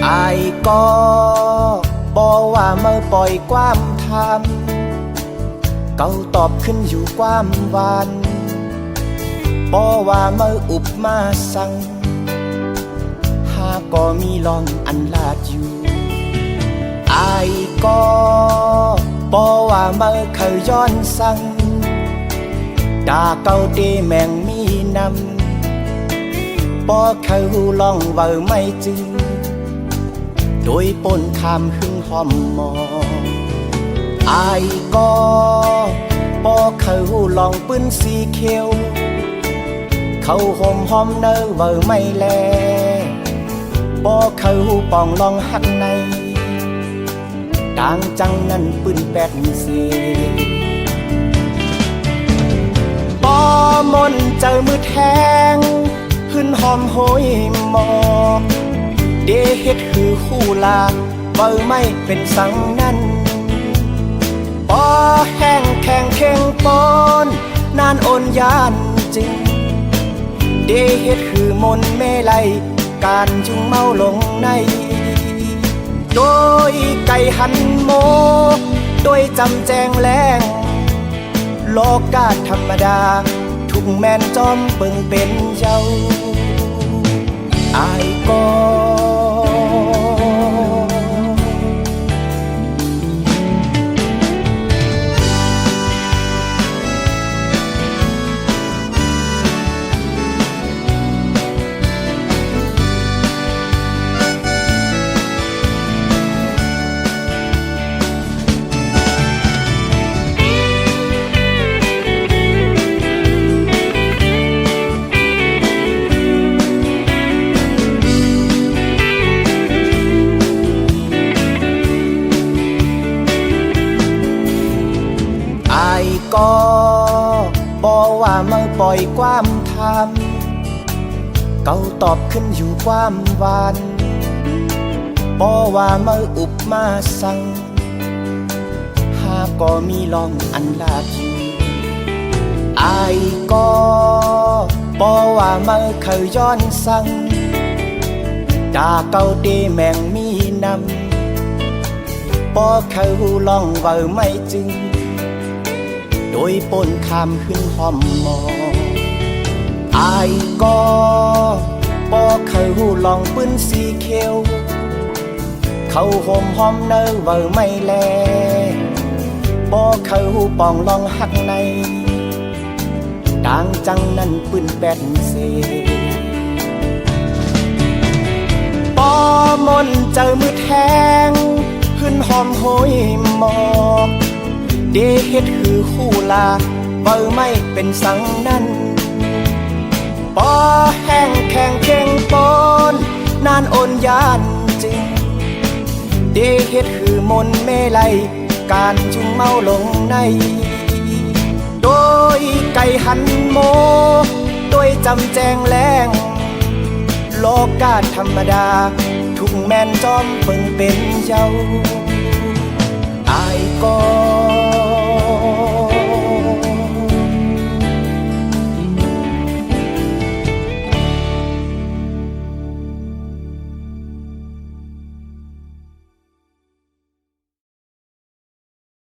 อายก็บอกว่าเมื่อปล่อยความทำเก่าตอบขึ้นอยู่ความหวานบอกว่าเมื่ออุบมาสั่งหาก็มีลองอันลาดอยู่อายก็บอกว่าเมื่อเขาย้อนสั่งด่าเก่าเดแมงมีนำบอกเขาลองเว้าไม่จึงโดยปนคำหึงหอมมองอายก็บอกเขาลองปืนสีเขียวเขาห่มหอมเนื้อเว้าไม่แลบอกเขาปองลองหักในต่างจังนั้นปืนแปดเสปอมนเจอมือแทงหึนหอมโหยหมอกเดเฮ็ดคือคู่ลาเว้าไม่เป็นสังนั้นปอแห้งแข็งเข่งปอนนานโอนยานจึงเดเฮ็ดคือมนเมลัยการจุงเมาลงในโดยไก่หันโมโดยจำแจงแรงโลกาธรรมดาทุกแมนจอมเบิ่งเป็นเจ้าอายก็ก็บอกว่าเมื่อปล่อยความทำเก่าตอบขึ้นอยู่ความหวานบอกว่าเมื่ออุบมาสั่งหาก็มีลองอันลาดอยู่อายก็บอกว่าเมื่อเขาย้อนสั่งด่าเก่าเดแมงมีนำบอกเขาลองเว้าไม่จึงโดยปนคำหึงหอมมองอายก็บอกเขาลองปืนสีเขียวเขาห่มหอมเนื้อเว้าไม่แลบอกเขาปองลองหักในต่างจังนั้นปืนแปดเสปอมนเจอมือแทงหึนหอมโหยหมอกเดเฮ็ดคือคู่ลาเว้าไม่เป็นสังนั้นปอแห้งแข็งเข่งปอนนานโอนยานจึงเดเฮ็ดคือมนเมลัยการจุงเมาลงในโดยไก่หันโมโดยจำแจงแรงโลกาธรรมดาทุกแมนจอมเบิ่งเป็นเจ้าอายก็